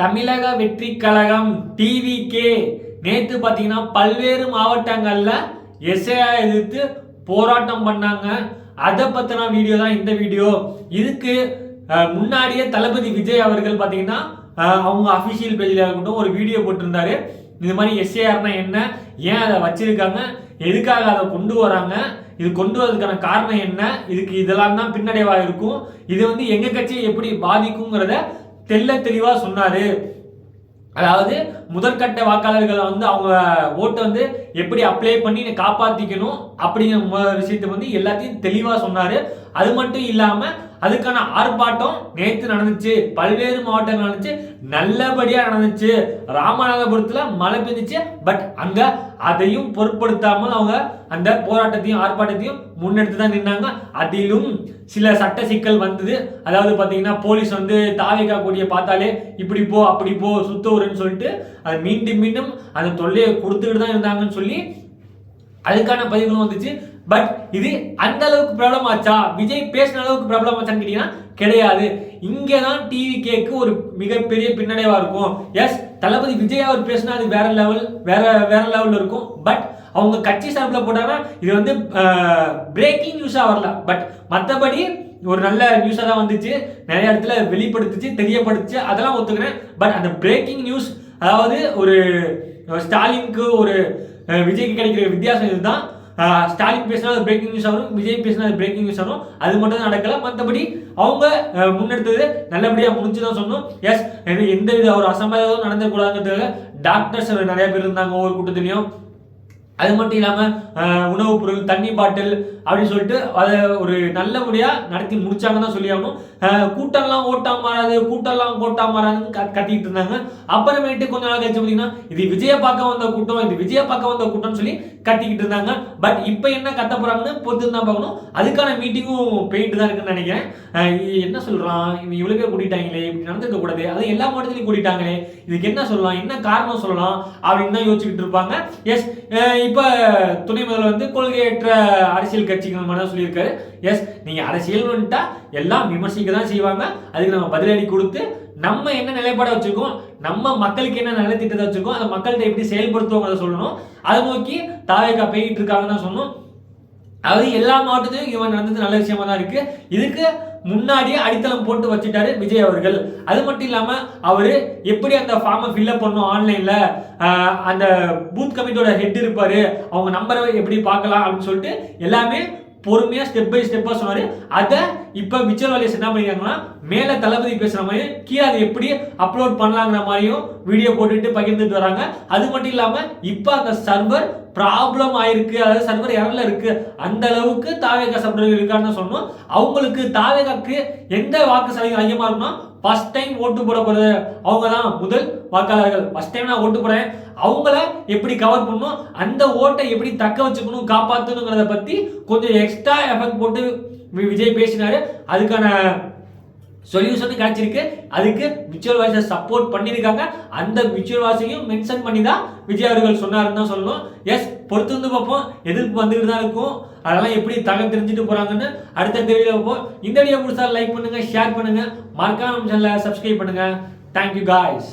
தமிழக வெற்றி கழகம் டிவிகே நேற்று பார்த்தீங்கன்னா பல்வேறு மாவட்டங்களில் எஸ்ஐஆ எதிர்த்து போராட்டம் பண்ணாங்க. அதை பற்றின வீடியோ தான் இந்த வீடியோ. இதுக்கு முன்னாடியே தளபதி விஜய் அவர்கள் பார்த்தீங்கன்னா அவங்க அஃபிஷியல் பேஜில் இருக்கட்டும் ஒரு வீடியோ போட்டிருந்தாரு. இது மாதிரி எஸ்ஐஆர்னா என்ன, ஏன் அதை வச்சிருக்காங்க, எதுக்காக அதை கொண்டு வராங்க, இது கொண்டு வரதுக்கான காரணம் என்ன, இதுக்கு இதெல்லாம் தான் பின்னடைவாக இருக்கும், இது வந்து எங்கள் கட்சியை எப்படி பாதிக்குங்கிறத தெளிவாக சொன்னார். அதாவது முதற்கட்ட வாக்காளர்களை வந்து அவங்க ஓட்டை வந்து எப்படி அப்ளை பண்ணி காப்பாற்றிக்கணும் அப்படிங்கிற விஷயத்தை வந்து எல்லாத்தையும் தெளிவாக சொன்னார். அது மட்டும் இல்லாமல் அதுக்கான ஆர்ப்பாட்டம் நேற்று நடந்துச்சு, பல்வேறு மாவட்டங்கள் நடந்துச்சு, நல்லபடியாக நடந்துச்சு. ராமநாதபுரத்தில் மழை பெஞ்சிச்சு, பட் அங்கே அதையும் பொருட்படுத்தாமல் அவங்க அந்த போராட்டத்தையும் ஆர்ப்பாட்டத்தையும் முன்னெடுத்து தான் நின்னாங்க. அதிலும் சில சட்ட சிக்கல் வந்தது. அதாவது பார்த்தீங்கன்னா போலீஸ் வந்து தாவேகா கொடியை பார்த்தாலே இப்படி போ அப்படி போ சுத்தூருன்னு சொல்லிட்டு அது மீண்டும் அந்த தொல்லையை கொடுத்துக்கிட்டு தான் இருந்தாங்கன்னு சொல்லி அதுக்கான பதிவுகளும் வந்துச்சு. பட் இது அந்த அளவுக்கு பிரபலம் ஆச்சா, விஜய் பேசின அளவுக்கு பிரபலம் ஆச்சான்னு கேட்டீங்கன்னா கிடையாது. இங்கே தான் டிவிகேக்கு ஒரு மிகப்பெரிய பின்னடைவா இருக்கும். எஸ், தளபதி விஜய் அவர் பேசினா அது வேற லெவல் இருக்கும். பட் அவங்க கட்சி சார்பில் போட்டாங்கன்னா இது வந்து பிரேக்கிங் நியூஸாக வரல. பட் மற்றபடி ஒரு நல்ல நியூஸாக தான் வந்துச்சு, நிறைய இடத்துல வெளிப்படுத்துச்சு, தெரியப்படுத்துச்சு, அதெல்லாம் ஒத்துக்கிறேன். பட் அந்த பிரேக்கிங் நியூஸ், அதாவது ஒரு ஸ்டாலினுக்கு ஒரு விஜய்க்கு கிடைக்கிற வித்தியாசம் இதுதான். ஸ்டாலின் பேசினா அது பிரேக்கிங் நியூஸ் ஆகும், விஜய் பேசினா அது பிரேக்கிங் நியூஸ் ஆகும். அது மட்டும் தான் நடக்கல. மற்றபடி அவங்க முன்னெடுத்தது நல்லபடியாக முடிஞ்சுதான் சொன்னோம். எஸ், எந்த வித ஒரு அசம்பாவிதம் நடந்தக்கூடாதுங்கிறதுக்காக டாக்டர்ஸ் நிறைய பேர் இருந்தாங்க ஒவ்வொரு கூட்டத்திலையும். அது மட்டும் இல்லாமல் உணவுப் பொருள், தண்ணி பாட்டில் அப்படின்னு சொல்லிட்டு அதை ஒரு நல்லபடியாக நடத்தி முடிச்சாங்க தான் சொல்லி ஆகணும். கூட்டம்லாம் ஓட்டா மாறாது, கூட்டம்லாம் கோட்டா மாறாதுன்னு கத்திட்டு இருந்தாங்க. அப்புறமேட்டு கொஞ்ச நாள் கழிச்சு பார்த்தீங்கன்னா இது விஜய பார்க்க வந்த கூட்டம், இது விஜய பார்க்க வந்த கூட்டம்னு சொல்லி கத்திக்கிட்டு இருந்தாங்க. பட் இப்போ என்ன கத்த போறாங்கன்னு பொறுத்து தான் பார்க்கணும். அதுக்கான மீட்டிங்கும் போயிட்டு தான் இருக்குன்னு நினைக்கிறேன். என்ன சொல்றான், இவ்வளோ பேர் கூட்டிட்டாங்களே, இப்படி நடந்துக்க கூடாது, அது எல்லா மாவட்டத்திலையும் கூட்டிட்டாங்களே, இதுக்கு என்ன சொல்லலாம், என்ன காரணம் சொல்லலாம் அப்படின்னு தான் யோசிச்சுக்கிட்டு இருப்பாங்க. எஸ், இப்போ துணை முதல்வர் வந்து கொள்கையற்ற அரசியல் கட்சிகள் மாதிரி தான் சொல்லியிருக்காரு. எஸ், நீங்கள் அரசியல் வந்துட்டா எல்லாம் விமர்சிக்க தான் செய்வாங்க. அதுக்கு நம்ம பதிலடி கொடுத்து நம்ம என்ன நிலைப்பாடை வச்சிருக்கோம், நம்ம மக்களுக்கு என்ன நல்ல திட்டத்தை வச்சிருக்கோம், அந்த மக்கள்கிட்ட எப்படி செயல்படுத்துவோங்கிறத சொல்லணும். அதை நோக்கி தாவேகா போயிட்டு இருக்காங்கன்னு தான் சொன்னோம். அதாவது எல்லா மாவட்டத்திலும் இவன் நடந்தது நல்ல விஷயமா தான் இருக்கு. இதுக்கு முன்னாடியே அடித்தளம் போட்டு வச்சுட்டாரு விஜய் அவர்கள். அது மட்டும் இல்லாம அவரு எப்படி அந்த ஃபார்மை ஃபில்அப் பண்ணும் ஆன்லைன்ல, அந்த பூத் கமிட்டியோட ஹெட் இருப்பாரு, அவங்க நம்பரை எப்படி பார்க்கலாம் அப்படின்னு சொல்லிட்டு எல்லாமே பொறுமையா ஸ்டெப் பை ஸ்டெப்பா சொன்னாரு. அதை இப்ப விஜுவல் வாலியர்ஸ் என்ன பண்ணிருக்காங்கன்னா மேல தளபதி பேசுற மாதிரி கீழே அதை எப்படி அப்லோட் பண்ணலாங்கிற மாதிரியும் வீடியோ போட்டுட்டு பகிர்ந்துட்டு வராங்க. அது மட்டும் இல்லாம இப்ப அந்த சர்வர் ப்ராப்ளம் ஆயிருக்கு, அதாவது சர்வர் எரர்ல இருக்கு, அந்த அளவுக்கு தாவேகா சர்வர் இருக்கான்னு சொன்னோம். அவங்களுக்கு தாவேகாக்கு எந்த வாக்கு சதவீதம் அதிகமா இருக்குன்னா ஃபர்ஸ்ட் டைம் ஓட்டு போட போறது அவங்க தான் முதல் வாக்காளர்கள். ஃபர்ஸ்ட் டைம் நான் ஓட்டு போறேன், அவங்கள எப்படி கவர் பண்ணணும், அந்த ஓட்டை எப்படி தக்க வச்சுக்கணும், காப்பாற்றணுங்கிறத பத்தி கொஞ்சம் எக்ஸ்ட்ரா எஃபெக்ட் போட்டு விஜய் பேசினாரு. அதுக்கான சொல்யூஷன் கிடைச்சிருக்கு. அதுக்கு விர்ச்சுவல் வாய்ஸை சப்போர்ட் பண்ணியிருக்காங்க. அந்த விர்ச்சுவல் வாய்ஸையும் மென்ஷன் பண்ணி தான் விஜய் அவர்கள் சொன்னாருன்னு தான் சொல்லணும். எஸ், பொறுத்து வந்து பார்ப்போம், எதிர்ப்பு வந்துகிட்டு தான் இருக்கும். அதெல்லாம் எப்படி தகவல் தெரிஞ்சுட்டு போறாங்கன்னு அடுத்த வீடியோ பார்ப்போம். இந்த வீடியோ பிடிச்சா லைக் பண்ணுங்க, ஷேர் பண்ணுங்க, மறக்காம சேனலை சப்ஸ்கிரைப் பண்ணுங்க. Thank you guys.